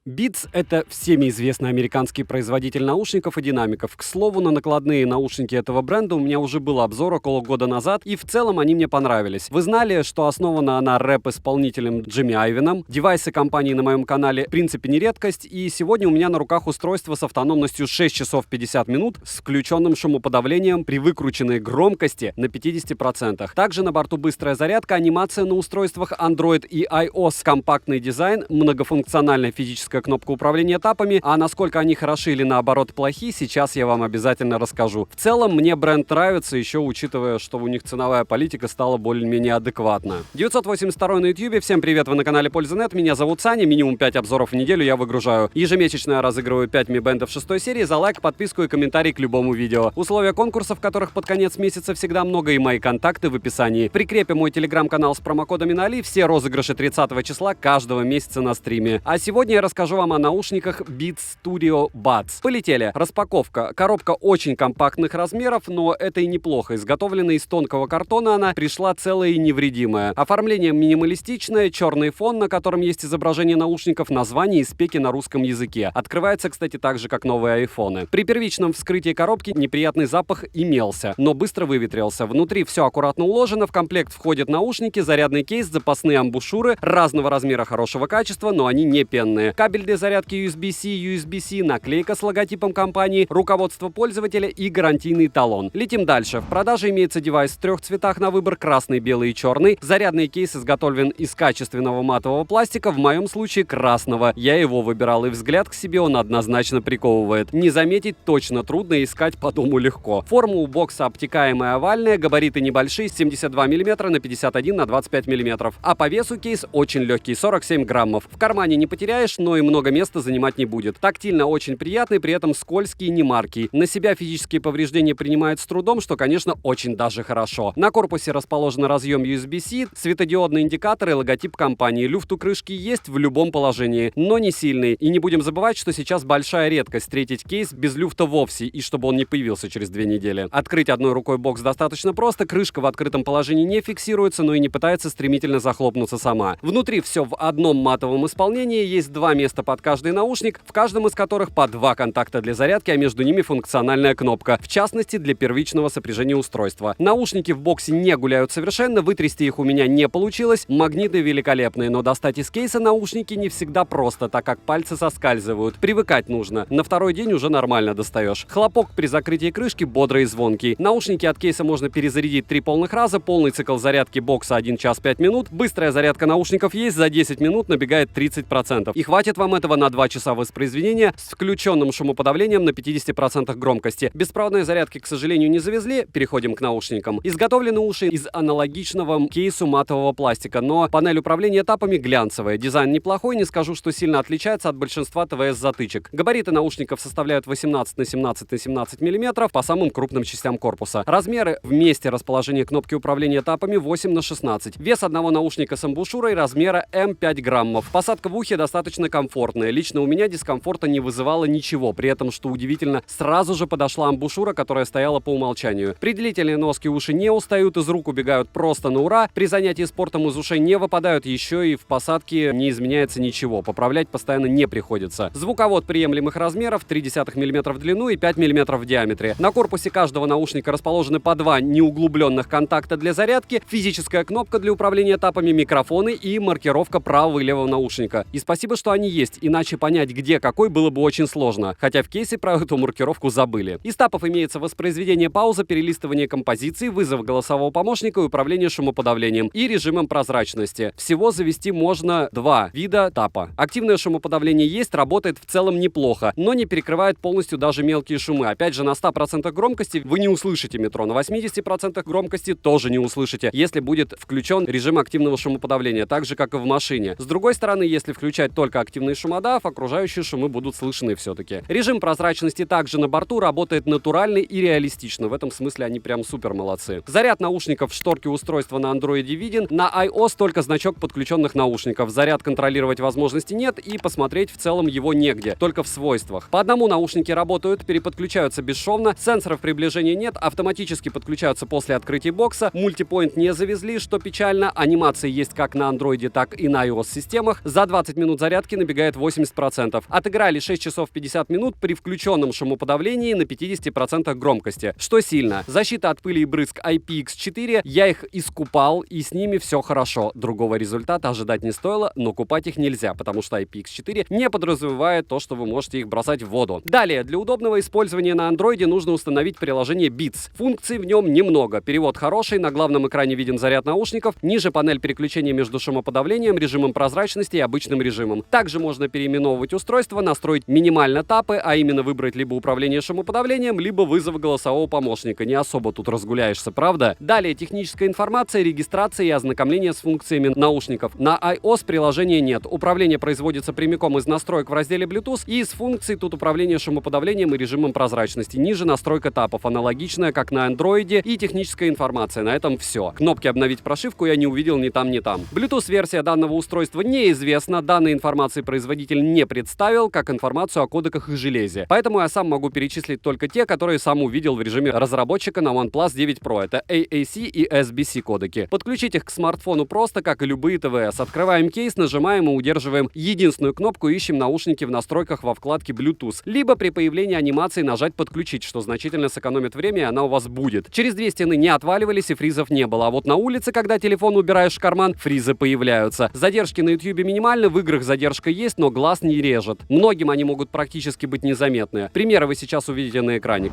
Beats — это всеми известный американский производитель наушников и динамиков. К слову, на накладные наушники этого бренда у меня уже был обзор около года назад, и в целом они мне понравились. Вы знали, что основана она рэп-исполнителем Джимми Айвином? Девайсы компании на моем канале в принципе не редкость, и сегодня у меня на руках устройство с автономностью 6 часов 50 минут с включенным шумоподавлением при выкрученной громкости на 50%. Также на борту быстрая зарядка, анимация на устройствах Android и iOS, компактный дизайн, многофункциональная физическая кнопка управления тапами, а насколько они хороши или наоборот плохи, сейчас я вам обязательно расскажу. В целом, мне бренд нравится, еще учитывая, что у них ценовая политика стала более-менее адекватна. 982 на YouTube, всем привет, вы на канале Польза.нет, меня зовут Саня, минимум 5 обзоров в неделю я выгружаю. Ежемесячно я разыгрываю 5 Mi Band 6 серии за лайк, подписку и комментарий к любому видео. Условия конкурсов, которых под конец месяца всегда много, и мои контакты в описании. Прикрепим мой телеграм-канал с промокодами на Али, все розыгрыши 30 числа каждого месяца на стриме. А сегодня я расскажу вам о наушниках Beats Studio Buds. Полетели. Распаковка. Коробка очень компактных размеров, но это и неплохо. Изготовлена из тонкого картона она, пришла целая и невредимая. Оформление минималистичное, черный фон, на котором есть изображение наушников, название и спеки на русском языке. Открывается, кстати, так же, как новые айфоны. При первичном вскрытии коробки неприятный запах имелся, но быстро выветрился. Внутри все аккуратно уложено, в комплект входят наушники, зарядный кейс, запасные амбушюры разного размера хорошего качества, но они не пенные. Кабель для зарядки USB-C, USB-C, наклейка с логотипом компании, руководство пользователя и гарантийный талон. Летим дальше. В продаже имеется девайс в 3 цветах на выбор: красный, белый и черный. Зарядный кейс изготовлен из качественного матового пластика, в моем случае красного. Я его выбирал, и взгляд к себе он однозначно приковывает. Не заметить точно трудно, искать по дому легко. Форма у бокса обтекаемая овальная, габариты небольшие, 72 мм на 51 на 25 мм. А по весу кейс очень легкий, 47 граммов. В кармане не потеряешь, но и много места занимать не будет. Тактильно очень приятный, при этом скользкий и не маркий. На себя физические повреждения принимает с трудом, что, конечно, очень даже хорошо. На корпусе расположен разъем USB-C, светодиодные индикаторы и логотип компании. Люфт у крышки есть в любом положении, но не сильный. И не будем забывать, что сейчас большая редкость встретить кейс без люфта вовсе, и чтобы он не появился через 2 недели. Открыть одной рукой бокс достаточно просто, крышка в открытом положении не фиксируется, но и не пытается стремительно захлопнуться сама. Внутри все в одном матовом исполнении, есть 2 места под каждый наушник, в каждом из которых по 2 контакта для зарядки, а между ними функциональная кнопка, в частности для первичного сопряжения устройства. Наушники в боксе не гуляют совершенно, вытрясти их у меня не получилось, магниты великолепные, но достать из кейса наушники не всегда просто, так как пальцы соскальзывают. Привыкать нужно, на 2-й день уже нормально достаешь. Хлопок при закрытии крышки бодрый и звонкий. Наушники от кейса можно перезарядить 3 полных раза, полный цикл зарядки бокса 1 час 5 минут, быстрая зарядка наушников есть, за 10 минут набегает 30%. И хватит вам этого на 2 часа воспроизведения с включенным шумоподавлением на 50% громкости. Беспроводной зарядки, к сожалению, не завезли. Переходим к наушникам. Изготовлены уши из аналогичного кейсу матового пластика, но панель управления тапами глянцевая. Дизайн неплохой, не скажу, что сильно отличается от большинства ТВС-затычек. Габариты наушников составляют 18 на 17 на 17 мм по самым крупным частям корпуса. Размеры в месте расположения кнопки управления тапами 8 на 16. Вес одного наушника с амбушюрой размера М5 граммов. Посадка в ухе достаточно комфортная. Лично у меня дискомфорта не вызывало ничего, при этом, что удивительно, сразу же подошла амбушюра, которая стояла по умолчанию. При длительной носке уши не устают, из рук убегают просто на ура, при занятии спортом из ушей не выпадают, еще и в посадке не изменяется ничего, поправлять постоянно не приходится. Звуковод приемлемых размеров, 0,3 мм в длину и 5 мм в диаметре. На корпусе каждого наушника расположены по 2 неуглубленных контакта для зарядки, физическая кнопка для управления тапами, микрофоны и маркировка правого и левого наушника. И спасибо, что они есть, иначе понять, где какой, было бы очень сложно, хотя в кейсе про эту маркировку забыли. Из тапов имеется воспроизведение паузы, перелистывание композиции, вызов голосового помощника и управление шумоподавлением и режимом прозрачности. Всего завести можно 2 вида тапа. Активное шумоподавление есть, работает в целом неплохо, но не перекрывает полностью даже мелкие шумы. Опять же, на 100% громкости вы не услышите метро, на 80% громкости тоже не услышите, если будет включен режим активного шумоподавления, так же, как и в машине. С другой стороны, если включать только активный шумодав, окружающие шумы будут слышны все-таки. Режим прозрачности также на борту работает натурально и реалистично. В этом смысле они прям супер молодцы. Заряд наушников в шторке устройства на Android виден, на iOS только значок подключенных наушников. Заряд контролировать возможности нет, и посмотреть в целом его негде, только в свойствах. По одному наушники работают, переподключаются бесшовно, сенсоров приближения нет, автоматически подключаются после открытия бокса, мультипоинт не завезли, что печально, анимации есть как на Android, так и на iOS системах. За 20 минут зарядки набегает достигает 80%. Отыграли 6 часов 50 минут при включенном шумоподавлении на 50% громкости, что сильно. Защита от пыли и брызг IPX4, я их искупал, и с ними все хорошо. Другого результата ожидать не стоило, но купать их нельзя, потому что IPX4 не подразумевает то, что вы можете их бросать в воду. Далее, для удобного использования на андроиде нужно установить приложение Beats. Функций в нем немного. Перевод хороший, на главном экране виден заряд наушников, ниже панель переключения между шумоподавлением, режимом прозрачности и обычным режимом. Также можно переименовывать устройство, настроить минимально тапы, а именно выбрать либо управление шумоподавлением, либо вызов голосового помощника. Не особо тут разгуляешься, правда? Далее, техническая информация, регистрация и ознакомление с функциями наушников. На iOS приложения нет. Управление производится прямиком из настроек в разделе Bluetooth, и из функций тут управление шумоподавлением и режимом прозрачности. Ниже настройка тапов, аналогичная, как на андроиде, и техническая информация. На этом все. Кнопки «Обновить прошивку» я не увидел ни там, ни там. Bluetooth-версия данного устройства неизвестна, данной информации производитель не представил, как информацию о кодеках и железе. Поэтому я сам могу перечислить только те, которые сам увидел в режиме разработчика на OnePlus 9 Pro. Это AAC и SBC кодеки. Подключить их к смартфону просто, как и любые ТВС. Открываем кейс, нажимаем и удерживаем единственную кнопку, ищем наушники в настройках во вкладке Bluetooth. Либо при появлении анимации нажать «Подключить», что значительно сэкономит время, и она у вас будет. Через две стены не отваливались и фризов не было. А вот на улице, когда телефон убираешь в карман, фризы появляются. Задержки на YouTube минимальны, в играх задержка есть, но глаз не режет. Многим они могут практически быть незаметны. Примеры вы сейчас увидите на экране.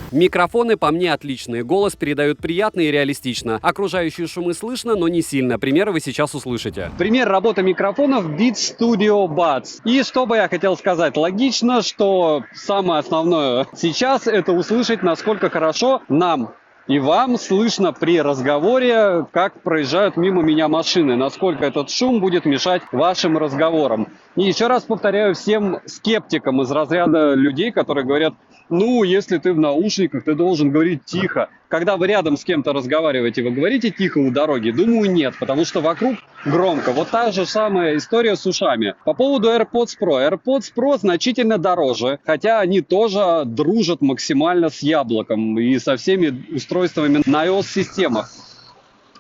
Микрофоны по мне отличные, голос передают приятно и реалистично. Окружающие шумы слышно, но не сильно. Примеры вы сейчас услышите. Пример работы микрофонов Beats Studio Buds. И что бы я хотел сказать? Логично, что самое основное сейчас это услышать, насколько хорошо нам и вам слышно при разговоре, как проезжают мимо меня машины, насколько этот шум будет мешать вашим разговорам. И еще раз повторяю всем скептикам из разряда людей, которые говорят: ну, если ты в наушниках, ты должен говорить тихо. Когда вы рядом с кем-то разговариваете, вы говорите тихо у дороги? Думаю, нет, потому что вокруг громко. Вот та же самая история с ушами. По поводу AirPods Pro. AirPods Pro значительно дороже, хотя они тоже дружат максимально с яблоком и со всеми устройствами на iOS-системах.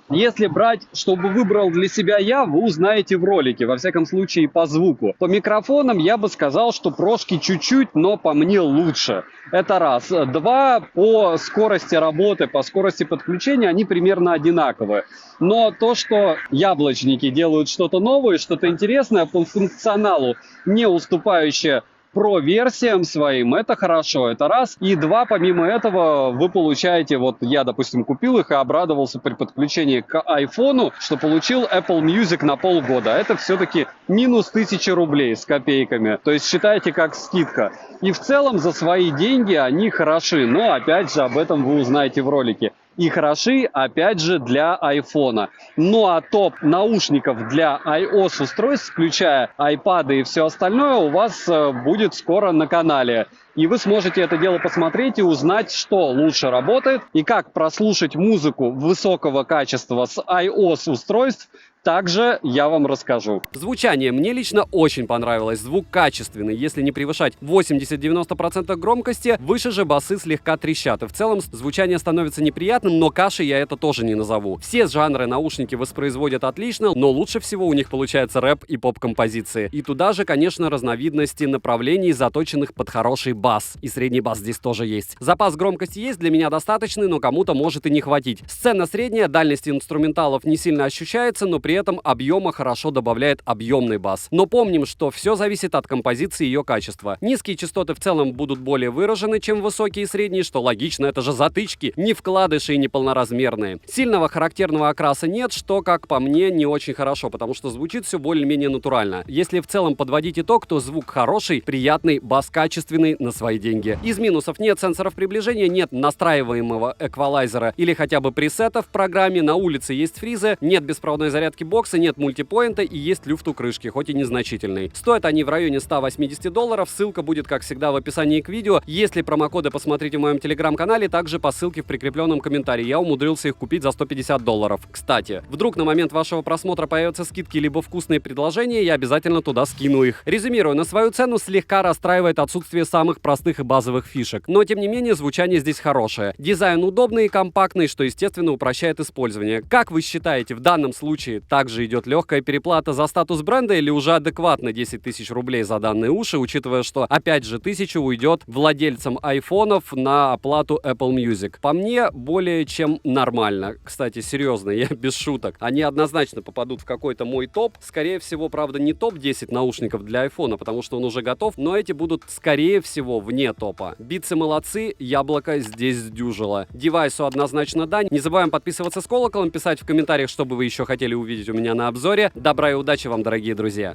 Если брать, чтобы выбрал для себя я, вы узнаете в ролике, во всяком случае по звуку. По микрофонам я бы сказал, что прошки чуть-чуть, но по мне лучше. Это раз. Два, по скорости работы, по скорости подключения они примерно одинаковые. Но то, что яблочники делают что-то новое, что-то интересное, по функционалу не уступающее Pro-версиям своим, это хорошо, это раз. И два, помимо этого, вы получаете, вот я, допустим, купил их и обрадовался при подключении к айфону, что получил Apple Music на полгода. Это все-таки минус 1000 рублей с копейками. То есть считайте как скидка. И в целом за свои деньги они хороши. Но опять же об этом вы узнаете в ролике. И хороши, опять же, для айфона. Ну а топ наушников для iOS устройств, включая iPad и все остальное, у вас будет скоро на канале. И вы сможете это дело посмотреть и узнать, что лучше работает и как прослушать музыку высокого качества с iOS устройств. Также я вам расскажу. Звучание мне лично очень понравилось. Звук качественный. Если не превышать 80-90% громкости, выше же басы слегка трещат. И в целом звучание становится неприятным, но кашей я это тоже не назову. Все жанры наушники воспроизводят отлично, но лучше всего у них получается рэп и поп-композиции. И туда же, конечно, разновидности направлений, заточенных под хороший бас. бас. И средний бас здесь тоже есть. Запас громкости есть, для меня достаточный, но кому-то может и не хватить. Сцена средняя, дальность инструменталов не сильно ощущается, но при этом объема хорошо добавляет объемный бас. Но помним, что все зависит от композиции и ее качества. Низкие частоты в целом будут более выражены, чем высокие и средние, что логично, это же затычки, не вкладыши и не полноразмерные. Сильного характерного окраса нет, что, как по мне, не очень хорошо, потому что звучит все более-менее натурально. Если в целом подводить итог, то звук хороший, приятный, бас качественный на свои деньги. Из минусов: нет сенсоров приближения, нет настраиваемого эквалайзера или хотя бы пресета в программе, на улице есть фризы, нет беспроводной зарядки бокса, нет мультипоинта и есть люфт у крышки, хоть и незначительный. Стоят они в районе $180, ссылка будет, как всегда, в описании к видео. Если промокоды, посмотрите в моем телеграм-канале, также по ссылке в прикрепленном комментарии. Я умудрился их купить за $150. Кстати, вдруг на момент вашего просмотра появятся скидки либо вкусные предложения, я обязательно туда скину их. Резюмируя, на свою цену слегка расстраивает отсутствие самых простых и базовых фишек, но тем не менее звучание здесь хорошее. Дизайн удобный и компактный, что естественно упрощает использование. Как вы считаете, в данном случае также идет легкая переплата за статус бренда или уже адекватно 10 тысяч рублей за данные уши, учитывая, что опять же 1000 уйдет владельцам айфонов на оплату Apple Music? По мне, более чем нормально. Кстати, серьезно, я без шуток. Они однозначно попадут в какой-то мой топ. Скорее всего, правда, не топ-10 наушников для айфона, потому что он уже готов, но эти будут, скорее всего, вне топа. Битсы молодцы, яблоко здесь сдюжило. Девайсу однозначно да. Не забываем подписываться с колоколом, писать в комментариях, что бы вы еще хотели увидеть у меня на обзоре. Добра и удачи вам, дорогие друзья!